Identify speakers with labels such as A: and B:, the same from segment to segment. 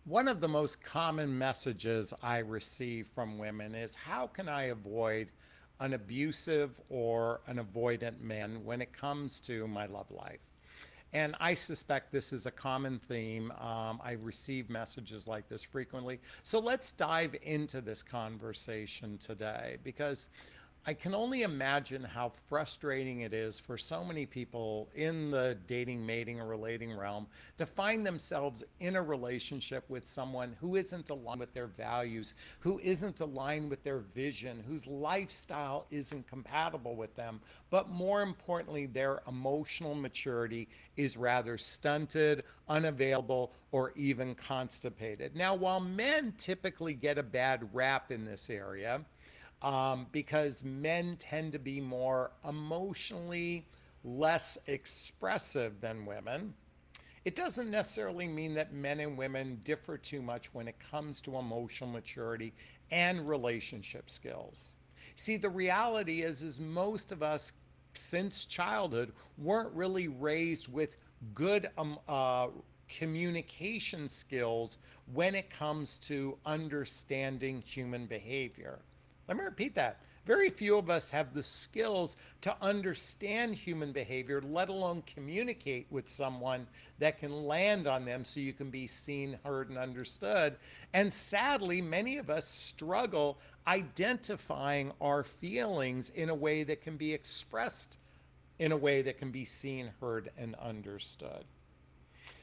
A: One of the most common messages I receive from women is how can I avoid an abusive or an avoidant man when it comes to my love life? And I suspect this is a common theme. I receive messages like this frequently. So let's dive into this conversation today because I can only imagine how frustrating it is for so many people in the dating, mating, or relating realm to find themselves in a relationship with someone who isn't aligned with their values, who isn't aligned with their vision, whose lifestyle isn't compatible with them, but more importantly, their emotional maturity is rather stunted, unavailable, or even constipated. Now, while men typically get a bad rap in this area, because men tend to be more emotionally less expressive than women. It doesn't necessarily mean that men and women differ too much when it comes to emotional maturity and relationship skills. See, the reality is most of us since childhood weren't really raised with good communication skills when it comes to understanding human behavior. Let me repeat that. Very few of us have the skills to understand human behavior, let alone communicate with someone that can land on them so you can be seen, heard, and understood. And sadly, many of us struggle identifying our feelings in a way that can be expressed in a way that can be seen, heard, and understood.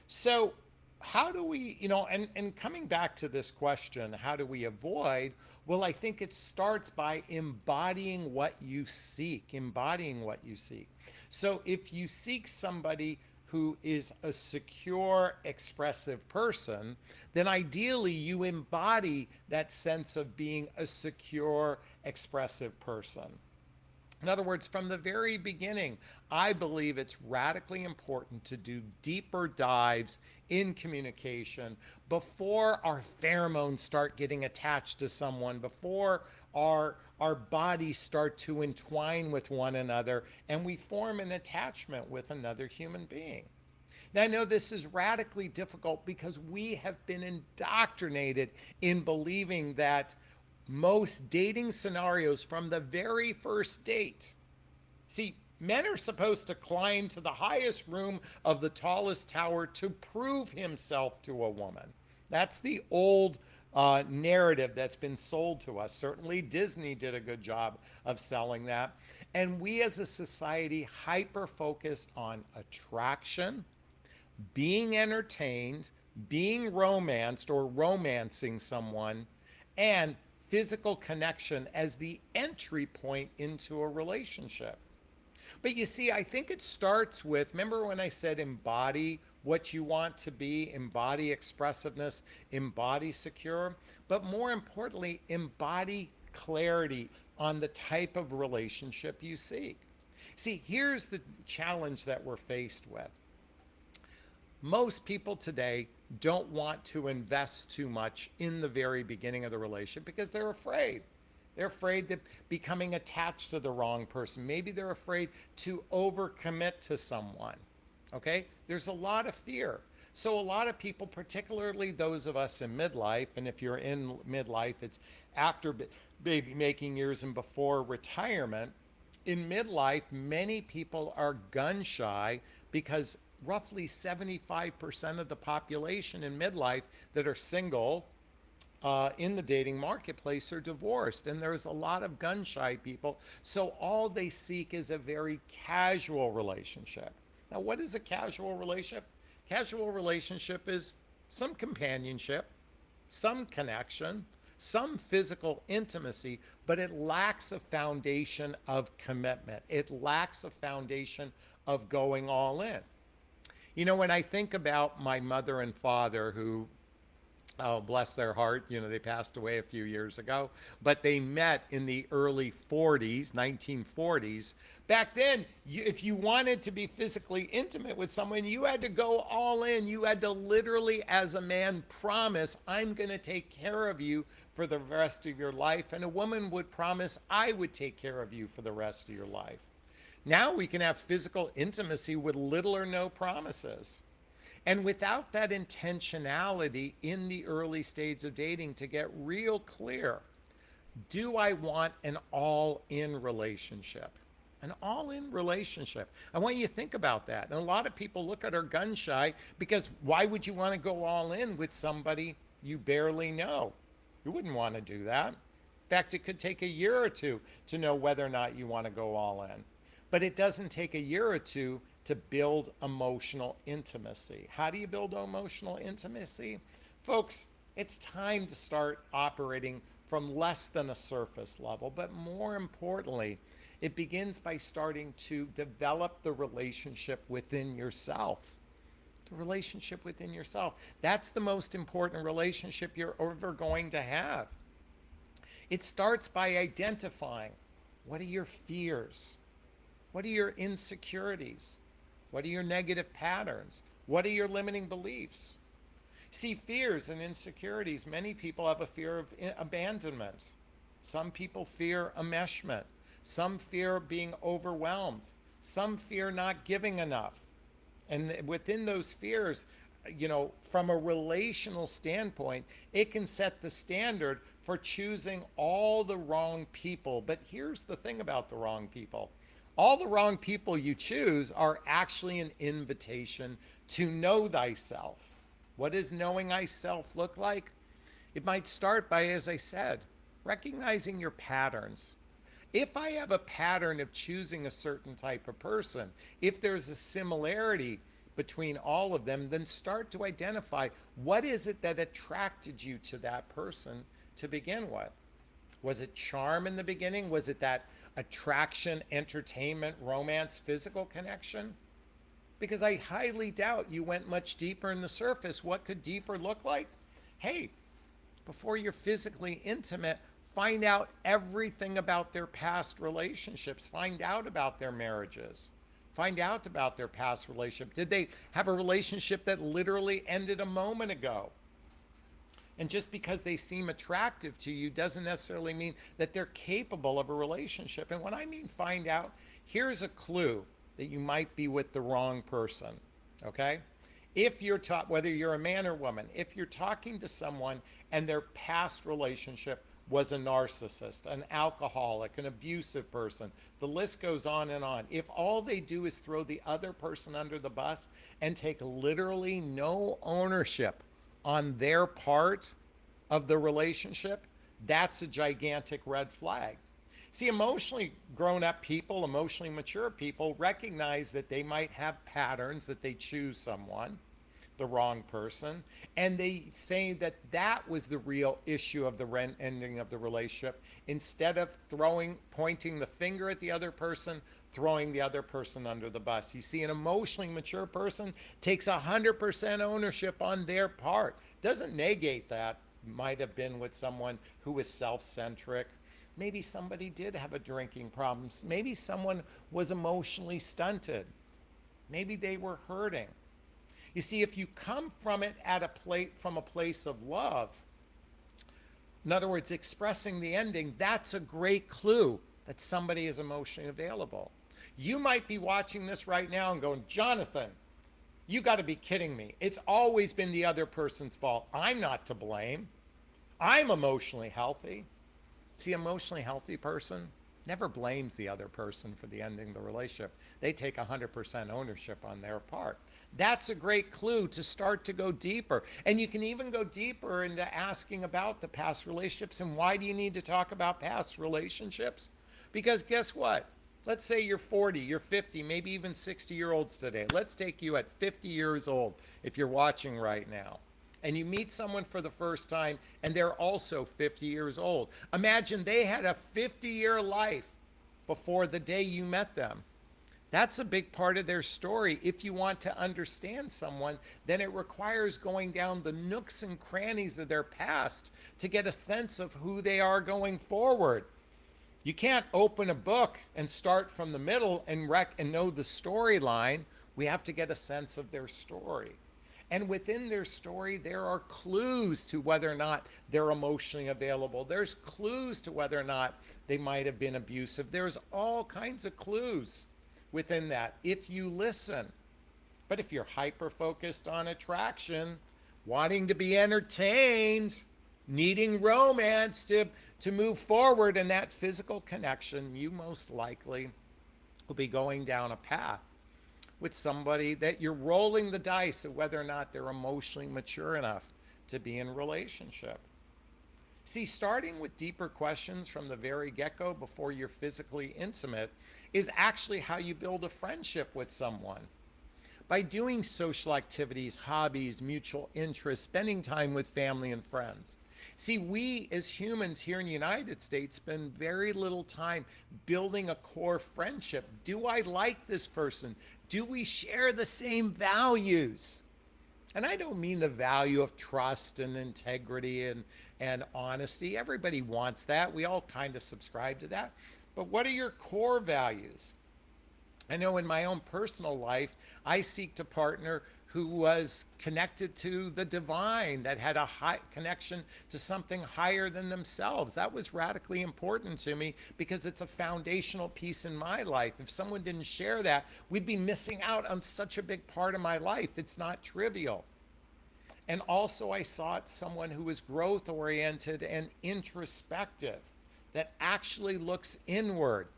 A: So, how do we, and coming back to this question, how do we avoid? Well, I think it starts by embodying what you seek, embodying what you seek. So, if you seek somebody who is a secure, expressive person, then ideally you embody that sense of being a secure, expressive person. In other words, from the very beginning, I believe it's radically important to do deeper dives in communication before our pheromones start getting attached to someone, before our bodies start to entwine with one another and we form an attachment with another human being. Now, I know this is radically difficult because we have been indoctrinated in believing that most dating scenarios from the very first date. See, men are supposed to climb to the highest room of the tallest tower to prove himself to a woman. That's the old narrative that's been sold to us. Certainly, Disney did a good job of selling that. And we as a society hyper focus on attraction, being entertained, being romanced or romancing someone, and physical connection as the entry point into a relationship. But you see, I think it starts with, remember when I said embody what you want to be, embody expressiveness, embody secure, but more importantly, embody clarity on the type of relationship you seek. See, here's the challenge that we're faced with. Most people today don't want to invest too much in the very beginning of the relationship because they're afraid. They're afraid that becoming attached to the wrong person. Maybe they're afraid to overcommit to someone. Okay? There's a lot of fear. So, a lot of people, particularly those of us in midlife, and if you're in midlife, it's after baby making years and before retirement. In midlife, many people are gun shy because roughly 75% of the population in midlife that are single in the dating marketplace are divorced, and there's a lot of gun shy people. So all they seek is a very casual relationship. Now, what is a casual relationship? Casual relationship is some companionship, some connection, some physical intimacy, but it lacks a foundation of commitment. It lacks a foundation of going all in. You know, when I think about my mother and father, who, oh, bless their heart, they passed away a few years ago, but they met in the early 40s, 1940s. Back then, if you wanted to be physically intimate with someone, you had to go all in. You had to literally, as a man, promise, I'm going to take care of you for the rest of your life. And a woman would promise, I would take care of you for the rest of your life. Now we can have physical intimacy with little or no promises. And without that intentionality in the early stage of dating to get real clear, do I want an all-in relationship? An all-in relationship. I want you to think about that. And a lot of people look at her gun shy because why would you want to go all in with somebody you barely know? You wouldn't want to do that. In fact, it could take a year or two to know whether or not you want to go all in. But it doesn't take a year or two to build emotional intimacy. How do you build emotional intimacy? Folks, it's time to start operating from less than a surface level, but more importantly, it begins by starting to develop the relationship within yourself. The relationship within yourself. That's the most important relationship you're ever going to have. It starts by identifying what are your fears? What are your insecurities? What are your negative patterns? What are your limiting beliefs? See, fears and insecurities, many people have a fear of abandonment. Some people fear enmeshment. Some fear being overwhelmed. Some fear not giving enough. And within those fears, from a relational standpoint, it can set the standard for choosing all the wrong people. But here's the thing about the wrong people. All the wrong people you choose are actually an invitation to know thyself. What does knowing thyself look like? It might start by, as I said, recognizing your patterns. If I have a pattern of choosing a certain type of person, if there's a similarity between all of them, then start to identify what is it that attracted you to that person to begin with. Was it charm in the beginning? Was it that attraction, entertainment, romance, physical connection? Because I highly doubt you went much deeper in the surface. What could deeper look like? Hey, before you're physically intimate, find out everything about their past relationships. Find out about their marriages. Find out about their past relationship. Did they have a relationship that literally ended a moment ago? And just because they seem attractive to you doesn't necessarily mean that they're capable of a relationship. And when I mean find out, here's a clue that you might be with the wrong person, okay? If you're whether you're a man or woman, if you're talking to someone and their past relationship was a narcissist, an alcoholic, an abusive person, the list goes on and on. If all they do is throw the other person under the bus and take literally no ownership on their part of the relationship, that's a gigantic red flag. See, emotionally grown-up people, emotionally mature people recognize that they might have patterns that they choose someone, the wrong person, and they say that that was the real issue of the ending of the relationship, instead of pointing the finger at the other person, throwing the other person under the bus. You see, an emotionally mature person takes 100% ownership on their part. Doesn't negate that. Might have been with someone who was self-centric. Maybe somebody did have a drinking problem. Maybe someone was emotionally stunted. Maybe they were hurting. You see, if you come from it from a place of love, in other words, expressing the ending, that's a great clue that somebody is emotionally available. You might be watching this right now and going, Jonathan, you got to be kidding me. It's always been the other person's fault. I'm not to blame. I'm emotionally healthy. See, emotionally healthy person never blames the other person for the ending of the relationship. They take 100% ownership on their part. That's a great clue to start to go deeper. And you can even go deeper into asking about the past relationships. And why do you need to talk about past relationships? Because guess what? Let's say you're 40, you're 50, maybe even 60-year-olds today. Let's take you at 50 years old if you're watching right now. And you meet someone for the first time and they're also 50 years old. Imagine they had a 50-year life before the day you met them. That's a big part of their story. If you want to understand someone, then it requires going down the nooks and crannies of their past to get a sense of who they are going forward. You can't open a book and start from the middle and know the storyline. We have to get a sense of their story. And within their story, there are clues to whether or not they're emotionally available. There's clues to whether or not they might have been abusive. There's all kinds of clues within that if you listen. But if you're hyper focused on attraction, wanting to be entertained, needing romance to move forward in that physical connection, you most likely will be going down a path with somebody that you're rolling the dice of whether or not they're emotionally mature enough to be in a relationship. See, starting with deeper questions from the very get-go before you're physically intimate is actually how you build a friendship with someone. By doing social activities, hobbies, mutual interests, spending time with family and friends. See, we as humans here in the United States spend very little time building a core friendship. Do I like this person? Do we share the same values? And I don't mean the value of trust and integrity and honesty. Everybody wants that. We all kind of subscribe to that. But what are your core values? I know in my own personal life, I seek to partner who was connected to the divine, that had a high connection to something higher than themselves. That was radically important to me because it's a foundational piece in my life. If someone didn't share that, we'd be missing out on such a big part of my life. It's not trivial. And also I sought someone who was growth oriented and introspective, that actually looks inward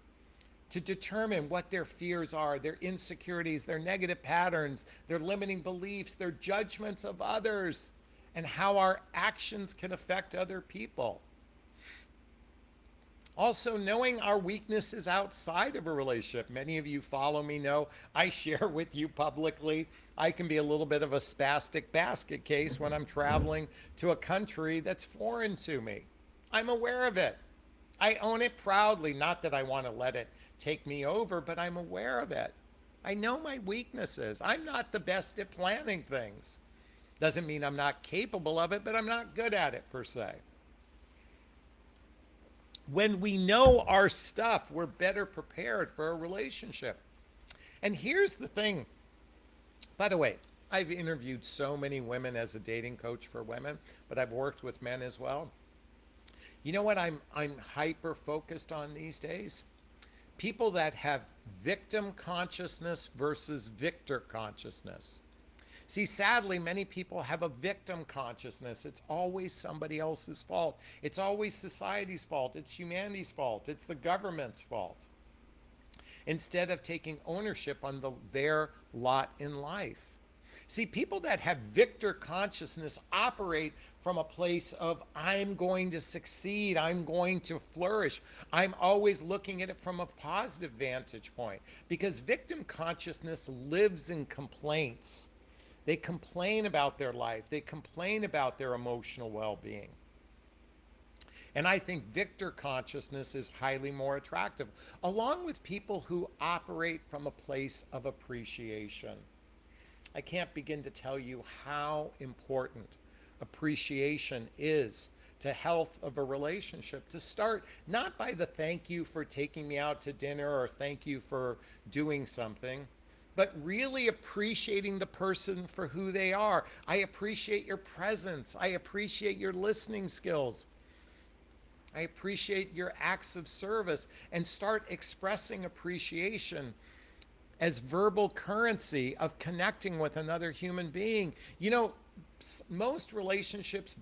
A: to determine what their fears are, their insecurities, their negative patterns, their limiting beliefs, their judgments of others, and how our actions can affect other people. Also, knowing our weaknesses outside of a relationship. Many of you follow me know I share with you publicly. I can be a little bit of a spastic basket case when I'm traveling to a country that's foreign to me. I'm aware of it. I own it proudly, not that I want to let it take me over, but I'm aware of it. I know my weaknesses. I'm not the best at planning things. Doesn't mean I'm not capable of it, but I'm not good at it per se. When we know our stuff, we're better prepared for a relationship. And here's the thing. By the way, I've interviewed so many women as a dating coach for women, but I've worked with men as well. You know what I'm hyper focused on these days? People that have victim consciousness versus victor consciousness. See, sadly, many people have a victim consciousness. It's always somebody else's fault. It's always society's fault. It's humanity's fault. It's the government's fault. Instead of taking ownership on their lot in life. See, people that have victor consciousness operate from a place of, I'm going to succeed, I'm going to flourish. I'm always looking at it from a positive vantage point, because victim consciousness lives in complaints. They complain about their life. They complain about their emotional well-being. And I think victor consciousness is highly more attractive, along with people who operate from a place of appreciation. I can't begin to tell you how important appreciation is to health of a relationship. To start not by the thank you for taking me out to dinner or thank you for doing something, but really appreciating the person for who they are. I appreciate your presence. I appreciate your listening skills. I appreciate your acts of service, and start expressing appreciation as verbal currency of connecting with another human being. You know, most relationships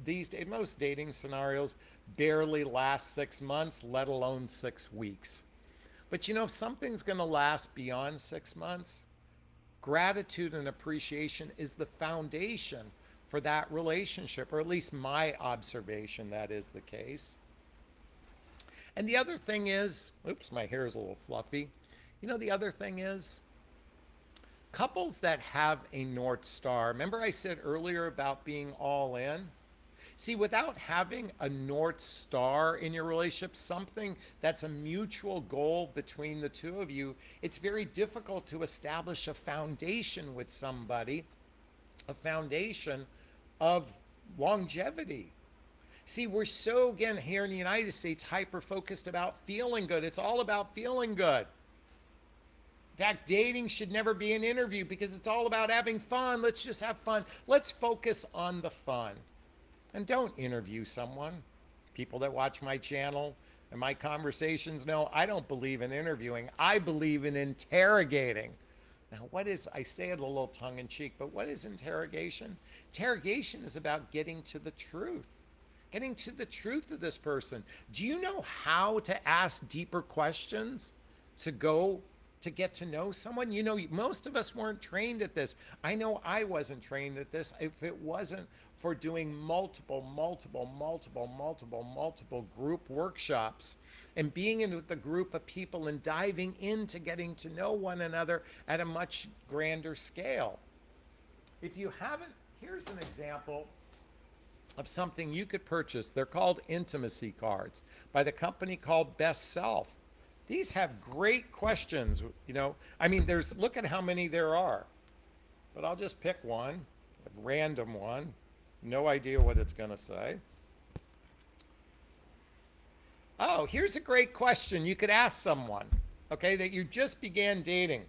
A: these days, most dating scenarios barely last 6 months, let alone 6 weeks. But you know, if something's going to last beyond 6 months, gratitude and appreciation is the foundation for that relationship, or at least my observation that is the case. And the other thing is, oops, my hair is a little fluffy. You know, the other thing is, couples that have a North Star, remember I said earlier about being all in? See, without having a North Star in your relationship, something that's a mutual goal between the two of you, it's very difficult to establish a foundation with somebody, a foundation of longevity. See, we're so, again, here in the United States, hyper-focused about feeling good. It's all about feeling good. In fact, dating should never be an interview because it's all about having fun. Let's just have fun. Let's focus on the fun. And don't interview someone. People that watch my channel and my conversations know I don't believe in interviewing. I believe in interrogating. Now, I say it a little tongue in cheek, but what is interrogation? Interrogation is about getting to the truth, getting to the truth of this person. Do you know how to ask deeper questions to go to get to know someone? You know, most of us weren't trained at this. I know I wasn't trained at this. If it wasn't for doing multiple group workshops and being in with a group of people and diving into getting to know one another at a much grander scale. If you haven't, here's an example of something you could purchase. They're called intimacy cards by the company called Best Self. These have great questions, you know. I mean, look at how many there are. But I'll just pick one, a random one. No idea what it's going to say. Oh, here's a great question you could ask someone, okay, that you just began dating.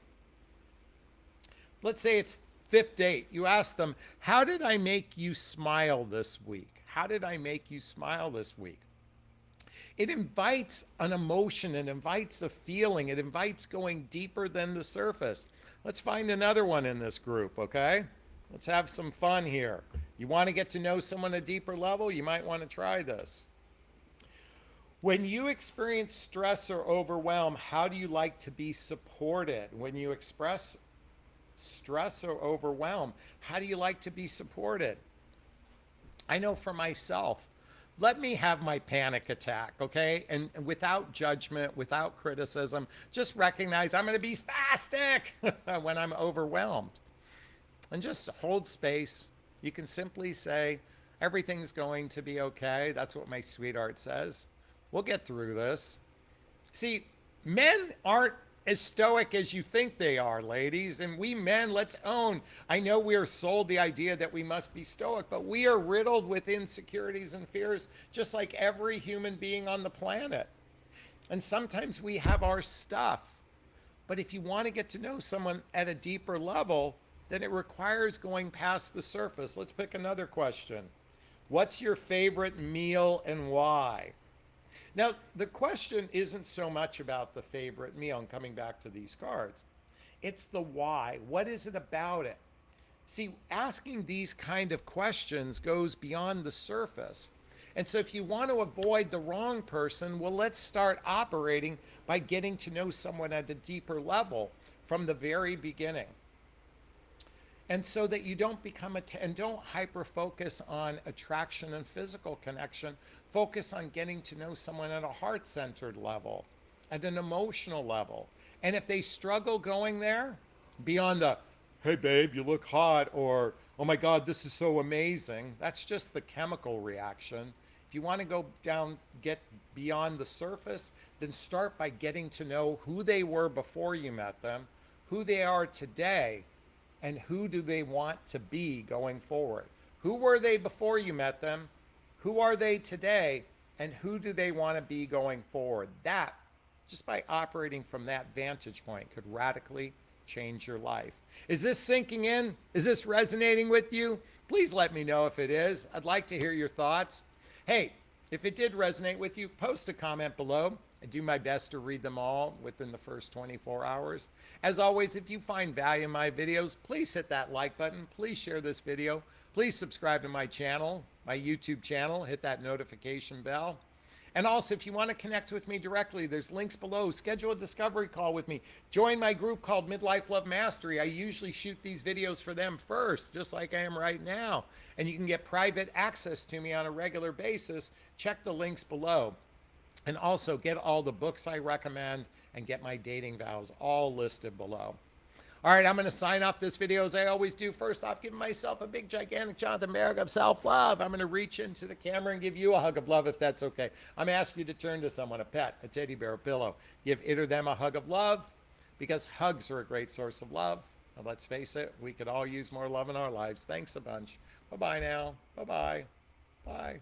A: Let's say it's fifth date. You ask them, how did I make you smile this week? How did I make you smile this week? It invites an emotion, it invites a feeling, it invites going deeper than the surface. Let's find another one in this group, okay? Let's have some fun here. You want to get to know someone at a deeper level? You might want to try this. When you experience stress or overwhelm, how do you like to be supported? When you express stress or overwhelm, how do you like to be supported? I know for myself, let me have my panic attack, okay? And without judgment, without criticism, just recognize I'm going to be spastic when I'm overwhelmed. And just hold space. You can simply say, everything's going to be okay. That's what my sweetheart says. We'll get through this. See, men aren't as stoic as you think they are, ladies. And we men, let's own. I know we are sold the idea that we must be stoic, but we are riddled with insecurities and fears, just like every human being on the planet. And sometimes we have our stuff. But if you want to get to know someone at a deeper level, then it requires going past the surface. Let's pick another question. What's your favorite meal and why? Now, the question isn't so much about the favorite meal, and coming back to these cards. It's the why. What is it about it? See, asking these kind of questions goes beyond the surface. And so if you want to avoid the wrong person, well, let's start operating by getting to know someone at a deeper level from the very beginning. And so that you don't become and don't hyper focus on attraction and physical connection. Focus on getting to know someone at a heart-centered level, at an emotional level. And if they struggle going there, beyond the, hey babe, you look hot, or oh my God, this is so amazing, that's just the chemical reaction. If you want to go down, get beyond the surface, then start by getting to know who they were before you met them, who they are today, and who do they want to be going forward? Who were they before you met them? Who are they today? And who do they want to be going forward? That, just by operating from that vantage point, could radically change your life. Is this sinking in? Is this resonating with you? Please let me know if it is. I'd like to hear your thoughts. Hey, if it did resonate with you, post a comment below. I do my best to read them all within the first 24 hours. As always, if you find value in my videos, please hit that like button. Please share this video. Please subscribe to my channel, my YouTube channel. Hit that notification bell. And also, if you want to connect with me directly, there's links below. Schedule a discovery call with me. Join my group called Midlife Love Mastery. I usually shoot these videos for them first, just like I am right now. And you can get private access to me on a regular basis. Check the links below. And also get all the books I recommend and get my dating vows all listed below. All right, I'm going to sign off this video as I always do. First off, giving myself a big, gigantic Jonathon Merrick of self-love. I'm going to reach into the camera and give you a hug of love if that's okay. I'm asking you to turn to someone, a pet, a teddy bear, a pillow. Give it or them a hug of love because hugs are a great source of love. And let's face it, we could all use more love in our lives. Thanks a bunch. Bye-bye now. Bye-bye. Bye.